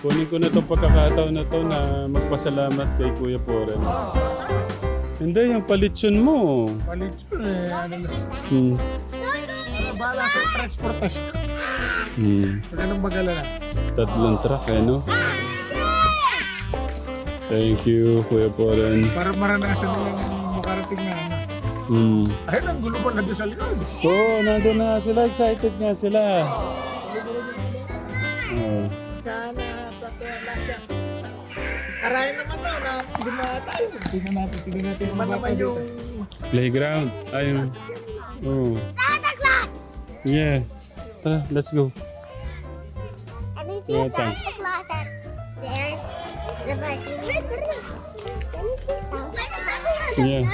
Kunin ko na itong pagkakataon na to na magpasalamat kay Kuya Poren. Hindi, yung palitsyon mo. Palitsyon eh. Ano na. Bahala sa transportasyon. Huwag ka nang mag-alala. 3 truck eh, no? Thank you, Kuya Poren. Para maranasan nilang makarating na ano. Ayun, ang gulo pa na doon sa likod. Oo, nandun na sila. Excited nga sila. Sana, patuwa lang siya. Arayan naman no, na dumatayo. Tingnan natin. Naman naman yung... Playground. Ayun. Oh. Santa Claus! Yeah. Tara, let's go. And you see Yeah, Santa Claus at there. The Yeah.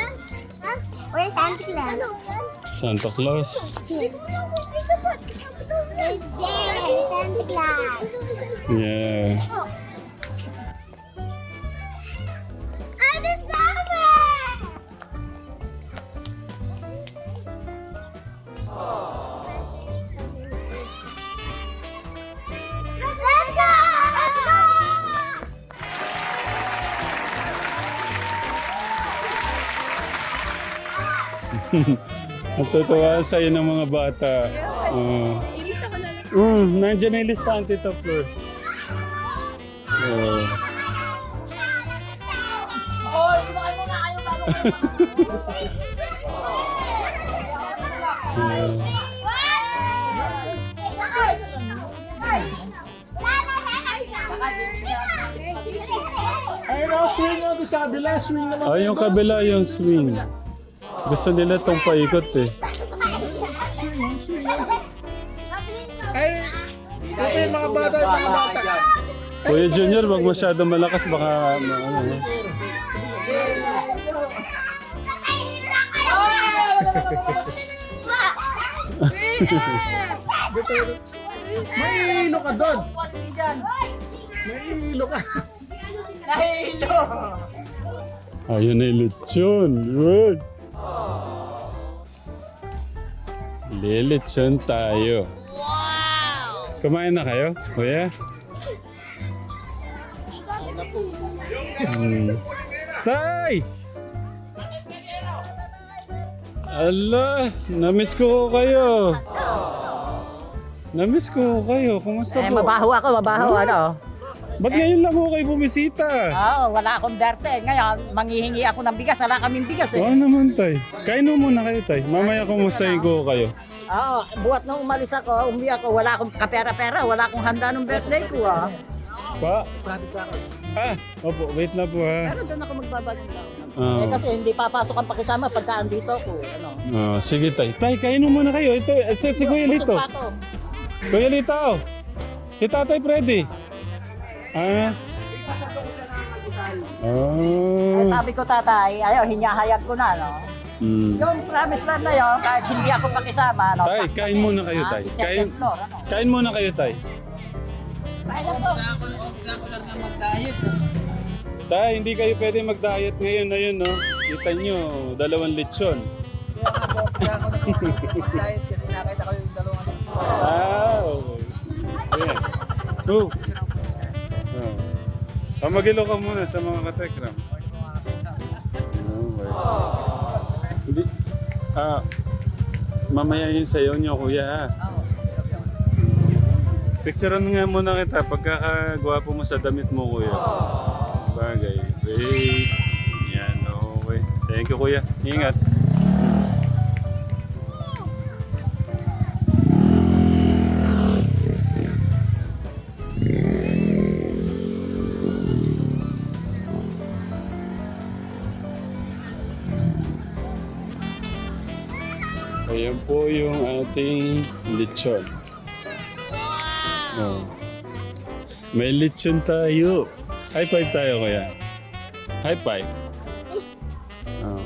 Huh? Where's Santa Claus? Santa Claus. Right there, Santa Claus. Yeah. I deserve it! Let's go! Let's go! Natutuwa sa'yo ng mga bata. Ilista ko na. Nandiyan na yung listahan, Tita Flor. Oh, sumakay mo na kayo bago. Ayun o, swing o doon sa kabila. Swing naman. Yung kabila yung swing. Gusto nila itong paikot eh. Swing. Ayun. Ito yung mga bata. Kuya Junior, wag masyado malakas. Baka ano. May hilo ka doon. May hilo ka. Ayun na yung lechon. Good. Lilechon tayo. Kumain na kayo, kuya? Tay! Ala, namiss ko kayo. Namiss ko kayo. Kumusta po? Mabaho ako, ano. Ba't ngayon lang ako kayo bumisita? Oo, wala akong berte. Ngayon, manghihingi ako ng bigas. Wala kaming bigas eh. Oo naman, tay. Kain mo muna kayo, tay. Mamaya kumustahin ko kayo. Oo, buhat nung umalis ako, wala akong kapera-pera. Wala akong handa ng birthday ko ah. Pa? Opo, wait na po ha. Pero doon ako magbabalik lang. Oo. Kasi hindi papasok ang pakisama pagka andito ako. Ano. Sige, tay. Tay, kain mo muna kayo. Ito, si Kuya Lito. Busog pa ako. Kuya Lito. Si Tatay Freddy. Ay, Oh. sabi ko tatay, hinahayag ko na, no? Yung promise land na yun, kahit hindi ako pakisama, no? Tay, kain muna kayo, tay. Kain, kain muna kayo, tay. Tay, hindi kayo pwede mag-diet ngayon na yun, no? Kita nyo, 2 lechon. Diet kasi nakita ko yung 2 Okay. Ayan. Magilo ka muna sa mga katekram. Hindi. Mamaya yun sa'yo nyo, kuya. Ha? Picturean nga muna kita pagkakagwapo mo sa damit mo, kuya. Bagay. Wait. Yan, okay. Thank you, kuya. Ingat. Ayan po yung ating lechon. Oh. May lechon tayo. High five tayo, kuya. High five. Oh.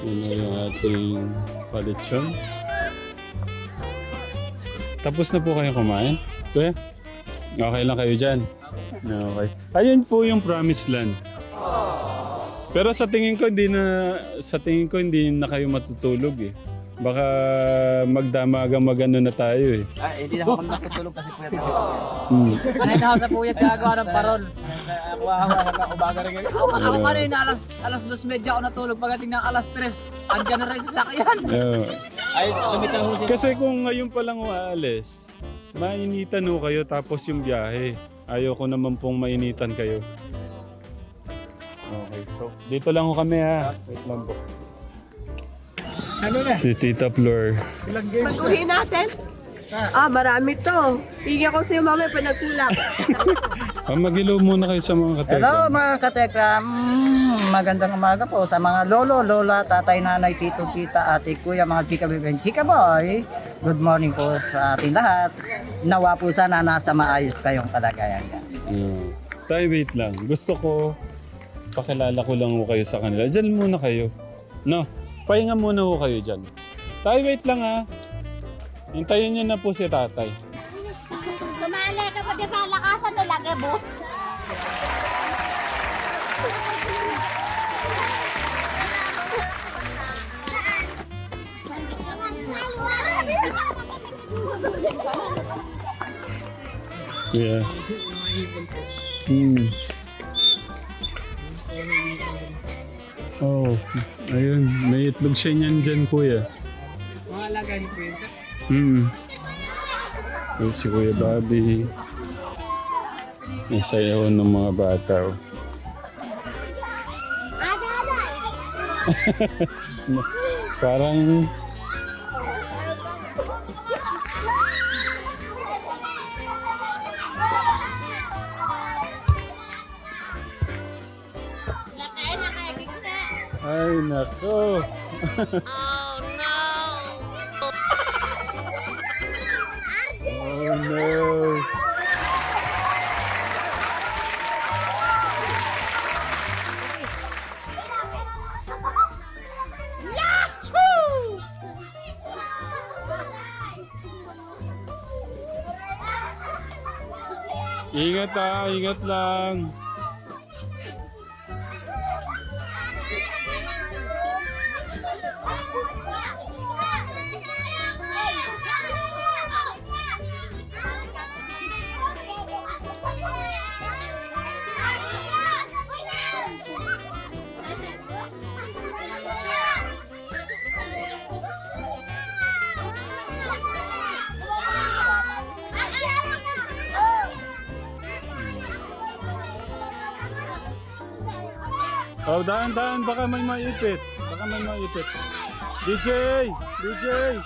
Yun na yung ating palechon. Tapos na po kayo kumain? Kuya? Okay lang kayo dyan? Okay. Ayun po yung promised land. Pero sa tingin ko hindi na kayo matutulog eh. Baka magdamaga magano na tayo eh. Ay, hindi na ako nakatulog kasi pwede ako. Hmm. Kanina ako sa puyat gagawa ng parol. Ako umaga rin ngayon. Ako kanina alas 2:30 ako natulog. Pagdating ng alas 3, andyan na rin sa sakyan. Yeah. Ay, lumitaw ho siya. Kasi kung ngayon pa lang aalis, mainitan ho kayo tapos yung biyahe. Ayoko naman pong mainitan kayo. Okay, so dito lang ho kami ha. Wait lang po. Ano na? Si Tita Flor. Ilang games na? Pagkuhin natin. Marami to. Hingin ko sa'yo mamaya pa nagkulang. Mag-ilaw muna kayo sa mga katekram. Hello mga katekram. Magandang umaga po sa mga lolo, lola, tatay, nanay, tito, tita, ate, kuya, mga chika baby and chika boy. Good morning po sa ating lahat. Nawa po sana nasa maayos kayong kalagayan. Tay, wait lang. Gusto ko, pakilala ko lang ho kayo sa kanila. Diyan muna kayo. No, pahinga muna ho kayo dyan. Tay, wait lang ha. Hintayin niyo na po si tatay. Sumali ka pa di ba lakasan nila, Gebo? Yeah. Oh, ayun. May itlog siya niyan dyan, kuya. Mga alaga ni Kuya. Ayun si Kuya Bobby. Nasayaw ng mga bata. Oh. Parang... Ay, nako. Oh no. Ingat ha, ingat lang. Oh, daan, baka may maipit. Baka may maipit. DJ! DJ!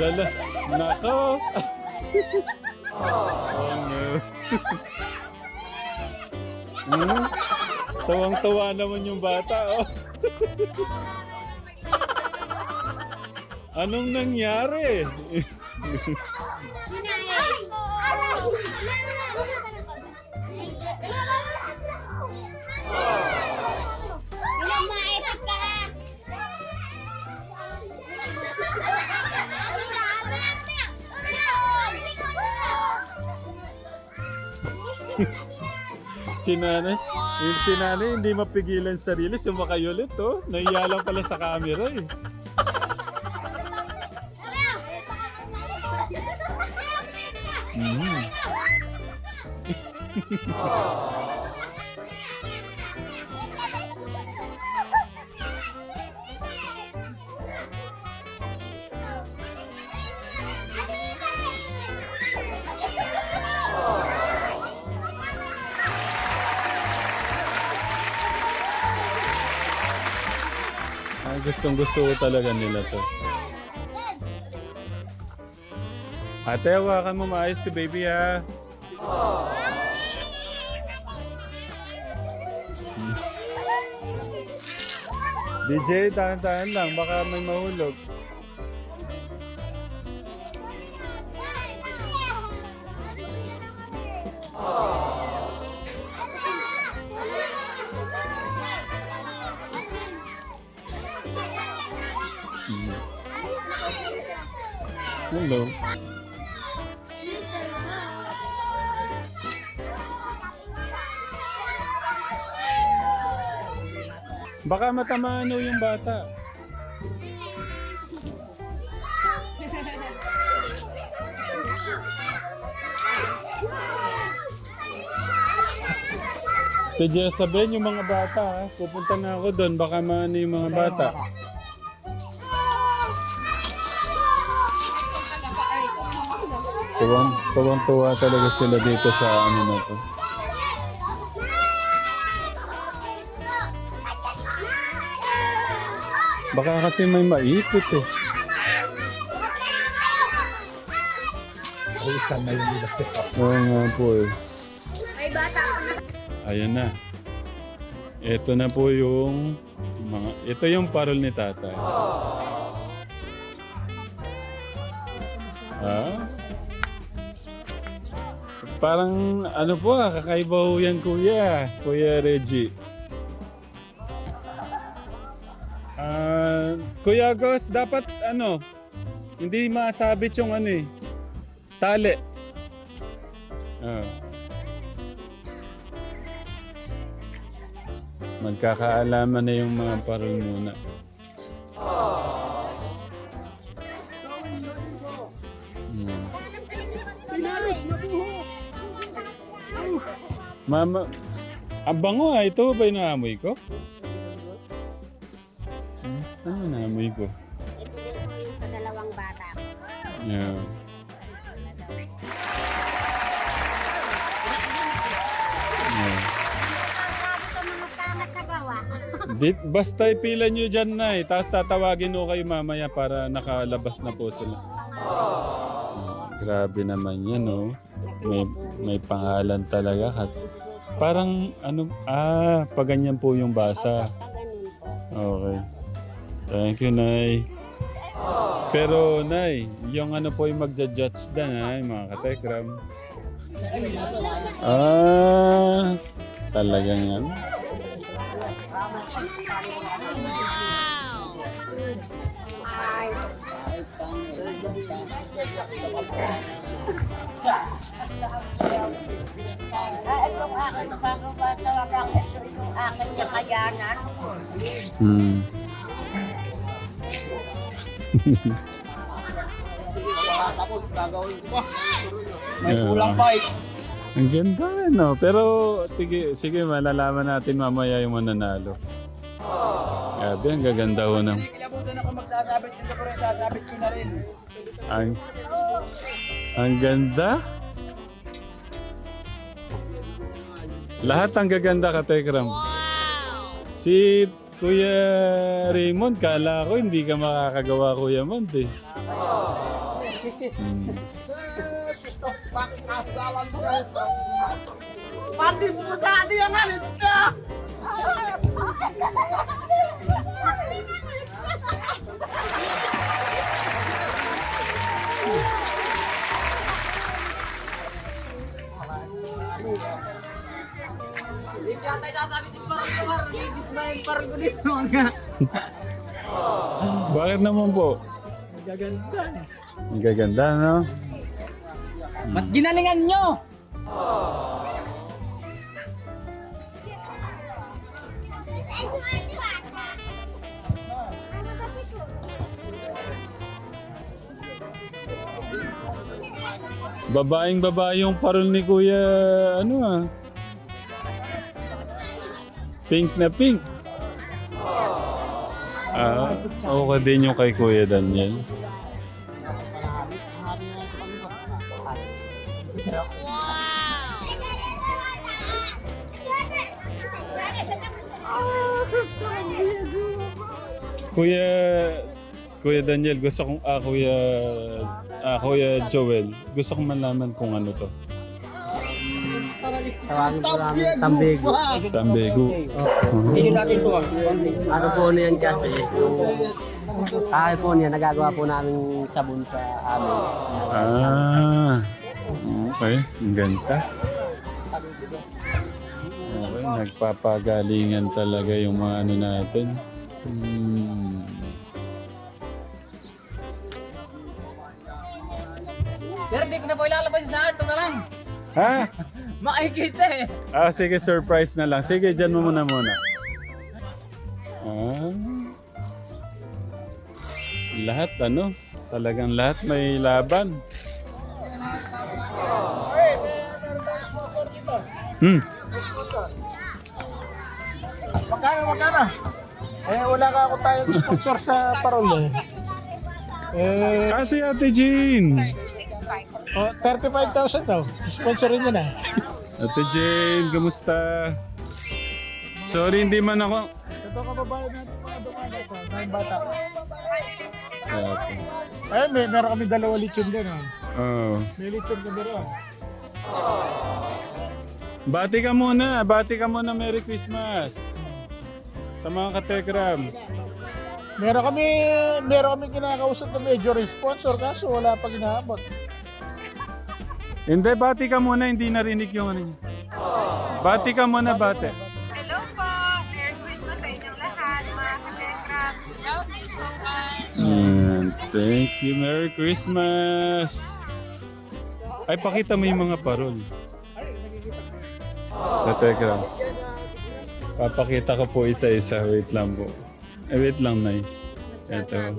Dala. Nako! Oh no. Tawang-tawa naman yung bata, oh. Anong nangyari? Si nanay hindi mapigilan sarili, sumakay ulit, oh. Nahiya lang pala sa camera, eh. Gustong-gusto talaga nila to. Ate, hawakan mo maayos si baby, ha. DJ, tahan-tahan lang. Baka may mahulog. Hello. Baka matamaan o yung bata. Kaya sabihin yung mga bata, ha? Pupunta na ako doon, baka maano yung mga bata. Tuwang-tuwa talaga sila dito sa ano na to. Baka kasi may maipit eh. Oo nga po eh. May bata ka na. Ayan na. Ito na po yung mga... Ito yung parol ni tatay. Ah? Parang ano po kakaiba ho yan kuya. Kuya Reggie. Kuya Gos, dapat ano, hindi masabit yung ano eh. Tali. Magkakaalaman na yung mga parol muna. Mama, ang bango ah. Ito ba yung naamoy ko? Ano naamoy ko? Ito din po yung sa dalawang bata. Yeah. Yeah. Sabi ko mga kamat na gawa. Basta ipila nyo dyan na eh. Tapos tatawagin ko kayo mamaya para nakalabas na po sila. Grabe naman yan oh. May pangalan talaga. Parang ano, paganyan po yung basa. Ganun po. Okay. Thank you, Nay. Pero, Nay, yung ano po yung magja-judge na, Nay, mga katekram. Talagang yan. Itong aking bago ba talagang itong aking kakayanan. May kulang pa eh. Ang ganda, no? Pero, sige, malalaman natin mamaya yung mananalo. Grabe, ang gaganda ho ng... Kilabutan ako magdadabit dito pero dadabit ko na rin. Ang ganda. Lahat ang gaganda ka, Tekram. Si Kuya Raymond, kala ko hindi ka makakagawa, Kuya Mond eh. Pandis mo sa atin ang alit ka! Bakit naman po? Gaganda. Ang gaganda, no? Ba't ginalingan nyo? Babaeng babae yung parol ni Kuya, ano ah. Pink na pink. Okay din yung kay Kuya Daniel. Kuya Daniel, gusto kong, Kuya Joel, gusto kong malaman kung ano to. Tawagin po namin Tambego. Tambego. Hindi natin ito ah. Ano po na yan kasi, kahit po niya, nagagawa po namin sabon sa amin. Okay. Ang ganda. Okay, nagpapagalingan talaga yung mga ano natin. Pero hindi ko na po ilalabas yung saan. Ito na lang. Ha? Makikita eh. Ah, sige, surprise na lang. Sige, dyan mo muna. Ah. Lahat talagang lahat may laban. Magkano? Wala ka ako tayong sponsor sa parol eh. Kasi Ate Jean. 35,000 daw. Sponsorin niya na. Ate Jane, kumusta? Sorry, hindi man ako. Ito kababayan natin mga dumana ito. Tayong bata. Okay. Meron kami 2 lechon din. Oh. May lechon kami rin. Bati ka muna, Merry Christmas. Sa mga kategram. Meron kami kinakausap na major sponsor kaso wala pa ginaabot. Hindi, bati ka muna, hindi narinig yung ano niya. Bati ka muna, bati. Hello po! Merry Christmas sa inyong lahat, mga kategram. Love you so much! Thank you, Merry Christmas. Ay, pakita mo yung mga parol. Kategram. Papakita ko po isa-isa. Wait lang po. Wait lang, Nay. Ito.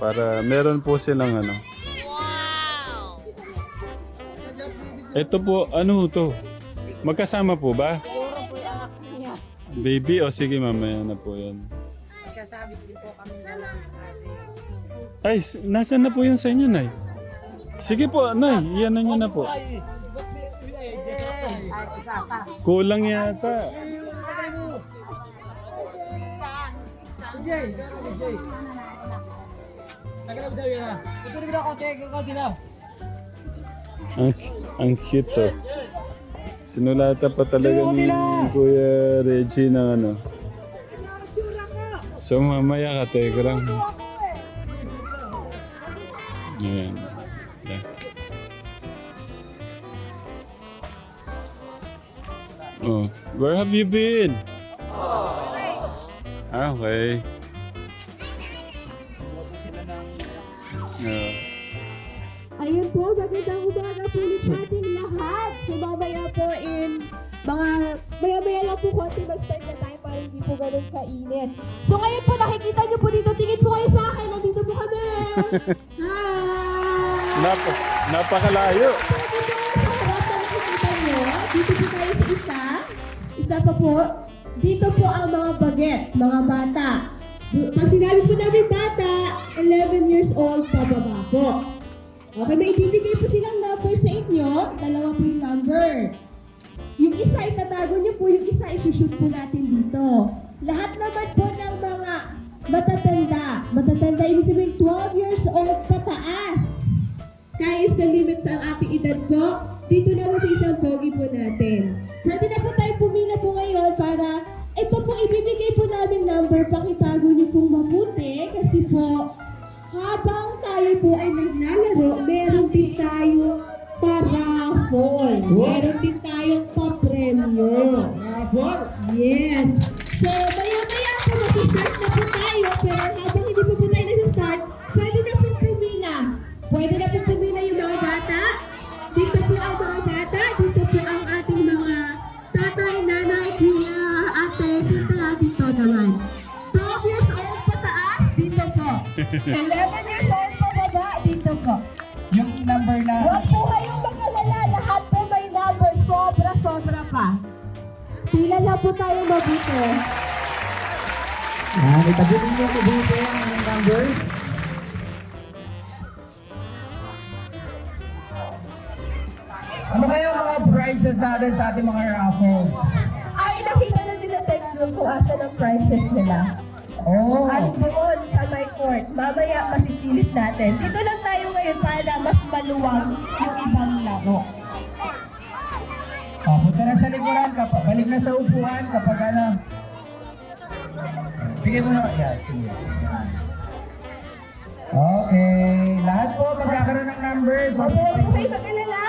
Para meron po silang ano. Ito po, ano to? Magkasama po ba? Baby, o sige mamaya na po yan. Sasabit din po kami na lang sa kasi. Ay, nasan na po yun sa inyo, Nay? Sige po, Nay, iyan na nyo na po. Kulang yata. Ang cute to. Sinulatan pa talaga ni Kuya Reggie ng ano. So mamaya ka, Tegram. Ayan. Yeah. Oh, where have you been? Okay. Ayun po, magandang umaga po ulit sa ating lahat. So mamaya po maya-maya lang po konti mag-start na tayo para hindi po ganun kainit. So ngayon po nakikita niyo po dito, tingin po kayo sa akin, nandito po kami. Hi! Napakalayo. Dito po tayo sa isa pa po, dito po ang mga bagets, mga bata. Pag sinabi po namin bata, 11 years old pababa po. Okay, may ibibigay po silang number sa inyo, 2 po yung number. Yung isa itatago niyo po, yung isa isushoot po natin dito. Lahat naman po ng mga matatanda ibig sabihin 12 years old pataas. Sky is the limit sa ating edad po. Dito naman sa isang pogi po natin. Pwede na po tayo pumila po ngayon para ito po ibibigay po namin number. Pakitago niyo pong mabuti kasi po habang tayo po ay naglalaro, meron din tayo pa-raffle. Meron din tayong pa-premyo. Raffle? Yes. So, maya-maya po mag-start na po tayo. Pero habang hindi po tayo nag-start, pwede na po pumila. Pwede na po pumila yung mga bata. Dito po ang mga bata. Dito po ang ating mga tatay, nanay, kuya, ate, tita, dito naman. 12 years old pataas, dito po. 11 years old pababa, dito po. Yung number na... Huwag po kayong mag-alala, lahat po may number, sobra-sobra pa. Pila na po tayo mabuti. Itagutin niyo mabuti ang numbers. Ano kaya ang mga prizes natin sa ating mga raffles? Ay, nakita na din ang text room kung asan ang prices nila. Oh, At doon sa my court, mamaya masisilip natin. Dito lang tayo ngayon para mas maluwag yung ibang laro. punta na sa likuran, balik na sa upuan kapag ano. Bigay mo na. Yan, sige. Okay, lahat po magkakaroon ng numbers. So, huwag po kayo mag-alala.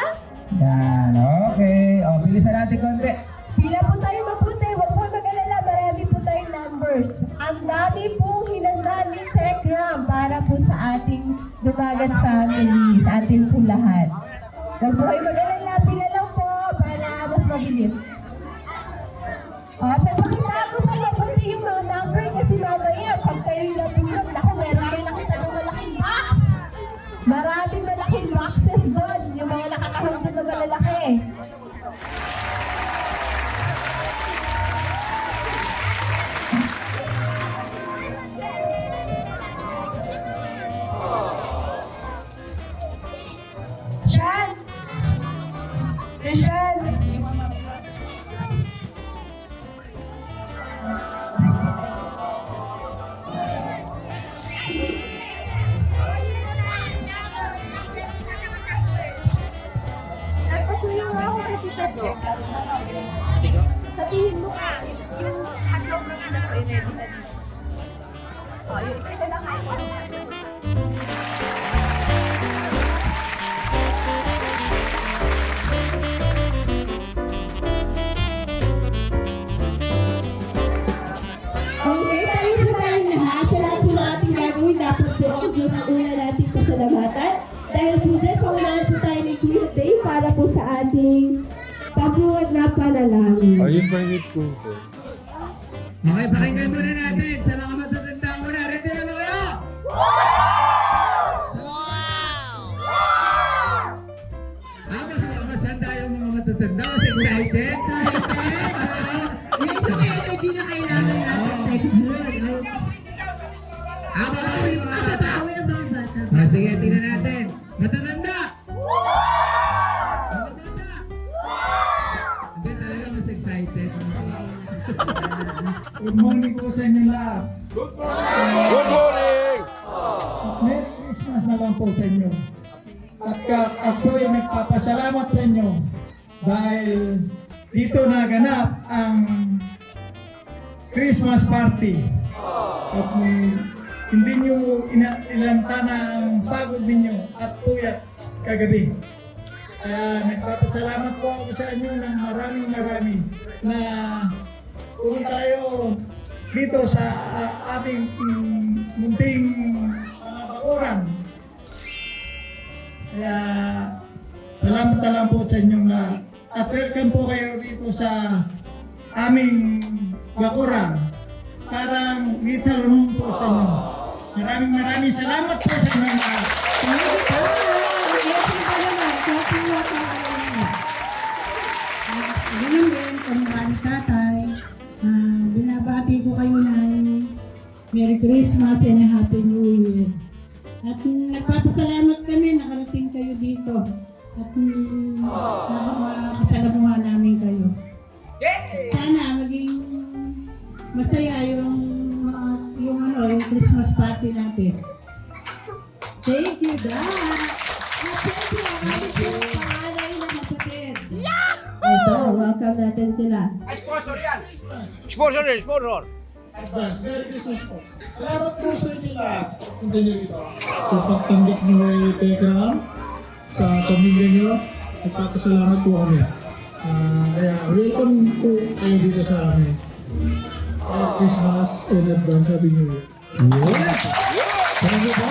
Yan, okay. O, bilisan natin konti. Pila po tayo mabuti, huwag po kayo mag-alala. Marami po tayong number. First, ang dami pong hinanda ni Tekram para po sa ating Dumagat family, sa ating po lahat. Huwag po kayo mag-alala, pila lang po para mas mabilis. Papakita ko pa mabuti yung mga number kasi mamaya pag kayo natulog, ako meron kayo nakita ng malaking box. Maraming malaking boxes doon, yung mga nakakahog doon na malalaki. Sean! Sean! Nagpasuyo nga ako kay Tita Jo. Sabihin mo ka, yung hotdog mix na po, i-ready na dito. O, yung ito na kayo. Okay, tayo po tayong lahat. Sa lahat po ng ating gagawin, dapat po ang Diyos ang una nating pasalamatan. Dahil po dyan, pangunahan po tayo ni Kuya Day para po sa ating pabungad na panalangin. Ayun ba yung ko? Okay, pakinggan muna natin sa mga matatanda muna. Ready na ba kayo? Mas handa yung mga matatanda. Mas excited? Ito yung energy na kailangan natin. Marami yung mga bata. Sige, tingnan natin. Matatanda! Matatanda! Hindi talaga mas excited. Good morning po sa inyo lahat. Good morning! Merry Christmas na lang po sa inyo. At ako ay nagpapasalamat sa inyo dahil dito naganap ang Christmas party. At hindi nyo ilantana ang pagod ninyo at puyat kagabi. Kaya nagpapasalamat po ako sa inyo ng maraming na pumunta tayo dito sa ating munting bakuran. Kaya salamat na lang po sa inyong lahat. At welcome po kayo dito sa aming bakuran. Parang little room po sa inyo. Maraming salamat po sa inyo lahat. Ganun din, kamukha ni Tatay. Binabati ko kayo ng Merry Christmas and a Happy New Year. At nagpapasalamat kami, nakarating kayo dito. At nakasalamuhan namin kayo. Sana maging masaya yung Christmas party natin. Thank you, Dad! At siyempre, ang aming pong pangalay na kapatid. Ito, welcome natin sila. Sponsor din, sponsor! Merry Christmas po. Salamat po sa inyo lahat. Punta nyo dito. Kapagtanggap nyo ay Tekram sa pamilya nyo. Nagpapasalamat po kami. Kaya welcome po kayo dito sa amin. Merry Christmas in advance, Happy New Year. Thank you po.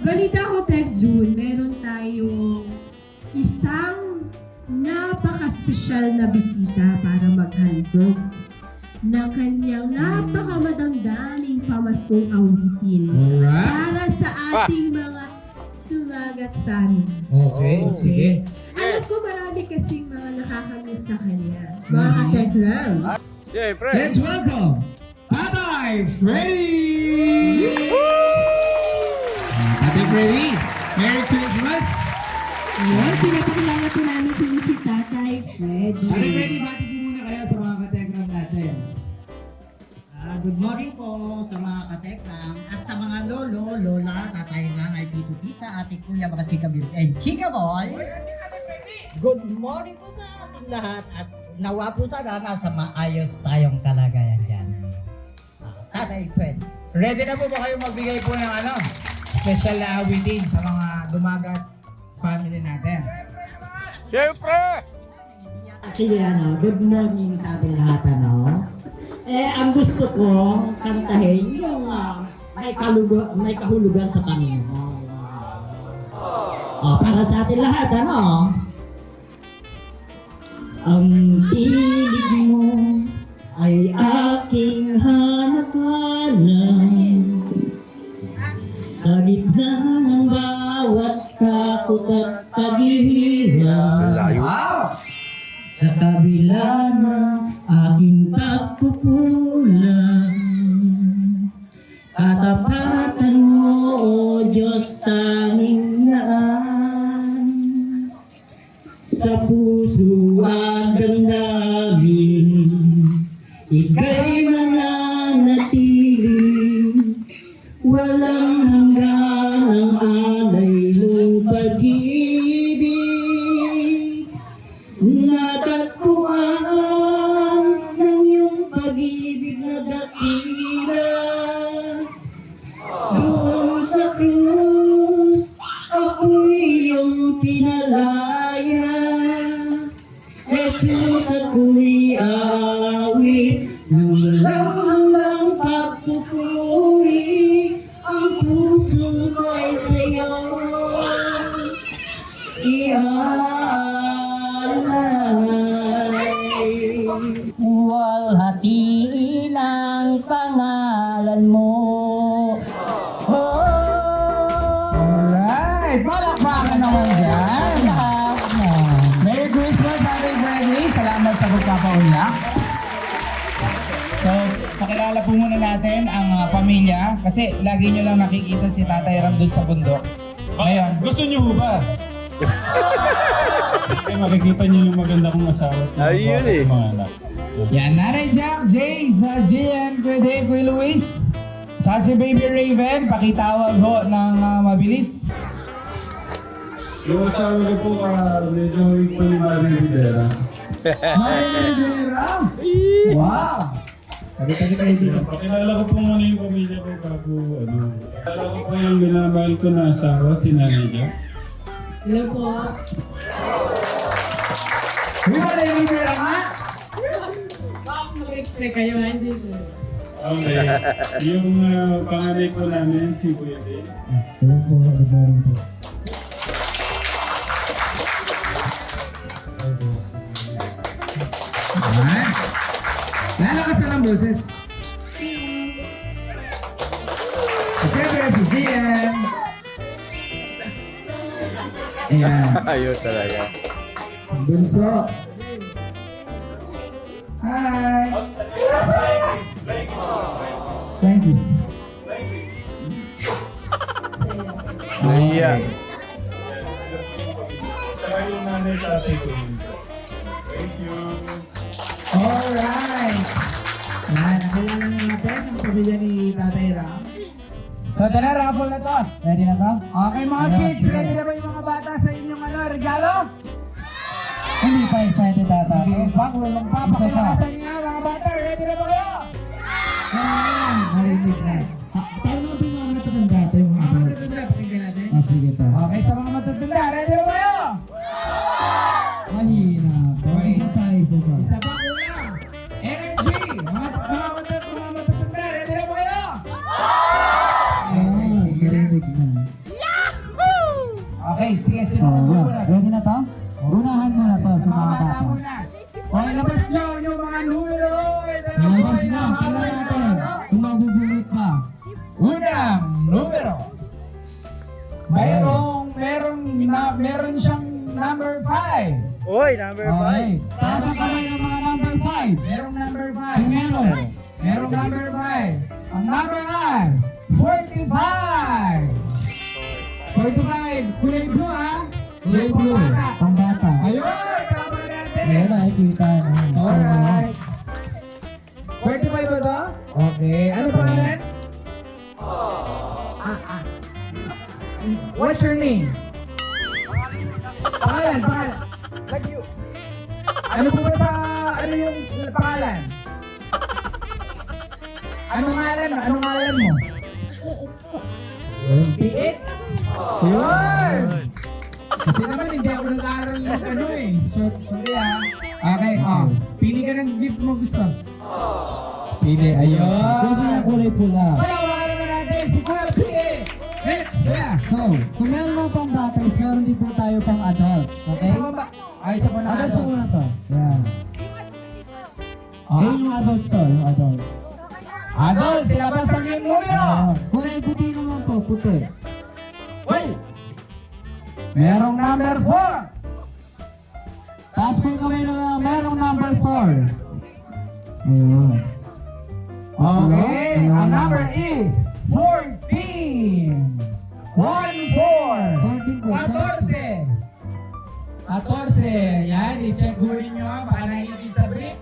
Balita ko, Tek June, meron tayong isang napaka-special na bisita para maghandog ng kanyang napakamadamdaming pamaskong awitin para sa ating mga Dumagat families. Okay, sige. Alam ko marami kasing mga nakakamiss sa kanya. Mga katekram. Siyempre! Let's welcome Tatay Freddy! Tatay Freddy, Merry Christmas! Ngayon, pinapakilala po namin si Tatay Freddy. Tatay Freddy, bati po muna kayo sa mga katekram natin. Good morning po sa mga katekram at sa mga lolo, lola, tatay, nanay, tito, tita, ate, kuya, mga chika baby, and chika boy. Good morning po sa ating lahat at nawa po sana nasa maayos tayong kalagayan dyan. Tatay Fred. Ready na po ba kayo magbigay po ng special na awitin sa mga Dumagat family natin? Siyempre! Sige, good morning sa ating lahat, ang gusto ko kantahin yung may kahulugan sa Panginoon. Para sa ating lahat, ang tinig mo ay aking hanap-hanap sa gitna ng bawat takot at paghihirap. Sa kabila ng aking pagkukulang, katapatan mo, O Diyos, tanging naan. Sa puso at damdamin, ika'y mananatili, walang hanggan ang alay ng pag-ibig. Natatpuan ng iyong pag-ibig na dakila. Doon sa krus, ako'y iyong pinalaya. Jesus, ako'y awit ng walang hanggang pagpupuri. Ang puso ko'y sa'yo Walhatiin ang pangalan mo. Alright, palakpakan naman dyan. Merry Christmas, Ate Freddy. Salamat sa pagpapaunlak. So, pakilala po muna natin ang pamilya kasi lagi nyo lang nakikita si Tatay Ram doon sa bundok. Ngayon, Gusto niyo ho ba? Ay, makikita niyo yung maganda kong asawa. Ayun eh. Mga anak. yan, Nanay Jack, Jay, sa Gian, Kuya Dave, Kuya Luis. Tsaka si Baby Raven, pakitawag ho ng mabilis. Yung asawa ko po, medyo huwag pa ni Marie Rivera. Wow! Pakilala ko po muna yung pamilya ko bago Pakilala ko po yung minamahal ko na asawa, si Nanay Jack. Hello po. Wala yung Rivera nga? Mag-explain kayo, hindi po. Okay. Yung panganay ko namin, si Kuya Dave. Hello po, good morning po. Lalakasan ang boses. Siyempre si Gian. Ayan. Ayos talaga. Bunso. Hi. Thank you. Naiya. Tsaka yung nanay tatay ko. Thank you. Alright. Nakilala na natin ang pamilya ni Tatay Ram. So, tara, raffle na to. Ready na to? Okay, mga kids, ready na ba yung mga bata sa inyong regalo? Hindi pa excited ata. Hindi pa, walang pa. Pakilakasan nga, mga bata. Ready na ba kayo? Narinig na. Paano ba yung mga matatanda ito yung Mga matatanda, pakinggan natin. sige pa. Okay, sa mga matatanda, ready na ba kayo? Mahina po. Isa pa. Isa pa kulang. Energy! Mga matatanda, ready na ba kayo? Okay, sige. Narinig na. Okay, sige. Ready na to? Unahan mo na to sa mga bata. muna. Okay, labas nyo yung mga numero. Labas na, tingnan natin. Kung mabubunot pa. Unang numero. Meron siyang number 5. Uy, number 5. Okay. Taas ang kamay ng mga number 5. Merong number 5. Kung meron. Merong number 5. Ang number 5, 45. 45. Kulay blue, ha? Kulay blue. Pambata. Ayun, tama natin. Ayan, nakikita na. Alright. 45 ba to? Okay. Ano pangalan? What's your name? Pangalan. Like you. Ano po ba ano yung pangalan? Anong ngalan mo? Piit? Yun! Kasi naman hindi ako nag-aaral ng sorry ha. Okay, pili ka ng gift mo gusto. Pili, ayun. Gusto niya kulay pula. Palawakan naman natin si Kuya Pili. Next, yeah. So, kung meron mga pang bata, is meron din po tayo pang adults. Okay? Isa pa ba? Ay, isa pa na Adults po muna adults. to. Yan. Eh, yung adults to, yung adult. Adults, silabas ang iyong numero. Kulay puti naman po, puti. Wait! Merong number 4. Taas po yung kamay na merong number 4. Ayun. Okay, Ayun. ang number is 14. 1-4. 14 po. 14. 14. Yan, i-check hurin nyo ha. Baka nahilig sa brief.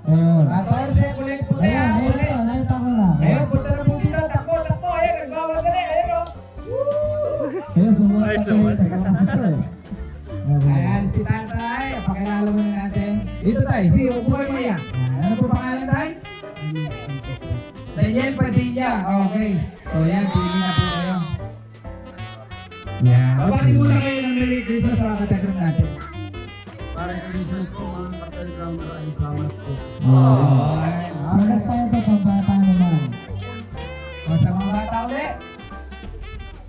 Ayun. 14, ulit puti ha. Ayun, Ulit. ayun, nakita ko na. Ayun, punta na po dito. Takbo, takbo. Ayun, nagmamadali. Ayun o. Ayun, sumunod pa kayo. Teka lang ito eh. Okay. Ayan, si tatay. Pakilala muna natin. Dito tayo, si Upoy Maya. Ano po pangalan tayo? Daniel Padilla. Okay. So yan, pili na po kayo. Yan. Babati muna kayo ng Merry Christmas sa kategram natin. Parang Christmas po mga ka-Telegram, maraming salamat po. Okay. So next time po, pang bata naman. O, sa mga bata ulit.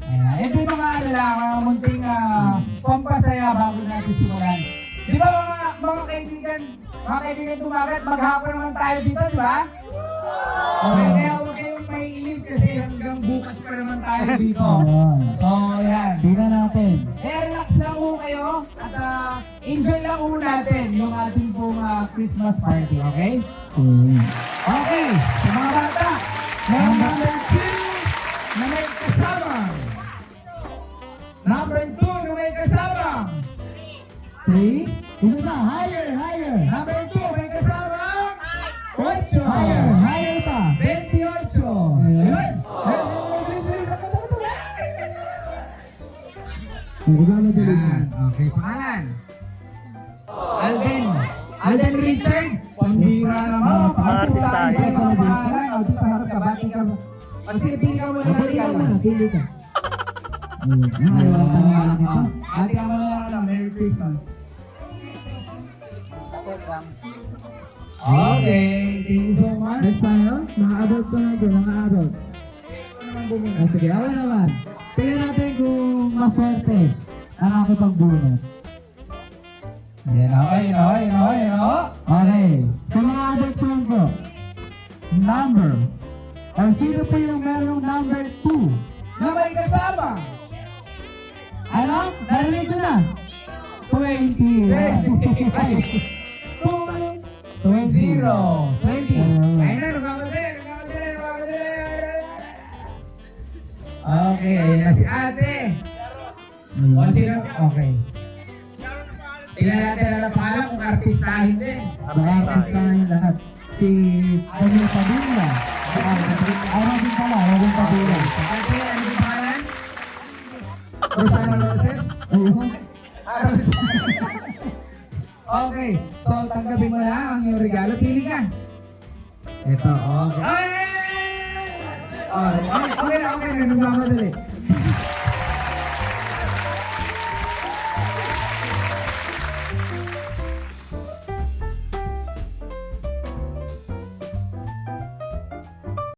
Ayan. Ito yung mga ano lang, mga munting pampasaya bago natin simulan. Di ba mga kaibigan tumagat, maghapon naman tayo dito, di ba? Okay, kaya huwag kayong maiinip kasi hanggang bukas pa naman tayo dito. Ayun. So, yan. Tingnan natin. Relax lang po kayo at enjoy lang po natin yung ating pong Christmas party, okay? So, Okay, sa mga bata, meron number 2 na may kasama. Number 2 na may kasama. 3. Isa pa, higher, higher. Number 2 may kasama. 8. Higher, higher pa. 28. Ayun. Bilis. Nagmamadali na. Yan. Okay, pangalan. Alden Richard. Pambira naman. Artista. Isa yung mga pangalan. O, dito harap ka. Bati ka. Kasi pili ka muna ng regalo. Pili ka. Ayun, ayaw ka na malaki pa. Ate ka muna lang. Merry Christmas. Okay, thank you so much. Next tayo, mga adults na natin, mga adults. Sige, ako naman. Tingnan natin kung maswerte ang nakipagbunot. Yan, okay. Okay, sa mga adults naman po, number, or sino po yung merong number 2? Na may kasama. Ano? Narinig ko na. 20. 0. 20. 20. Ayun na, nagmamadali. Okay, ayun na si ate. O, sino? Okay. Tingnan natin ang pangalan kung artistahin din. Artist na yung lahat. Si Daniel Padilla. Robin pala, Robin Padilla. Ate, ano yung pangalan? Rosana Roses? Ayun. Okay, so tanggapin mo na ang iyong regalo. Pili ka. Ito, okay. Okay na, nagmamadali.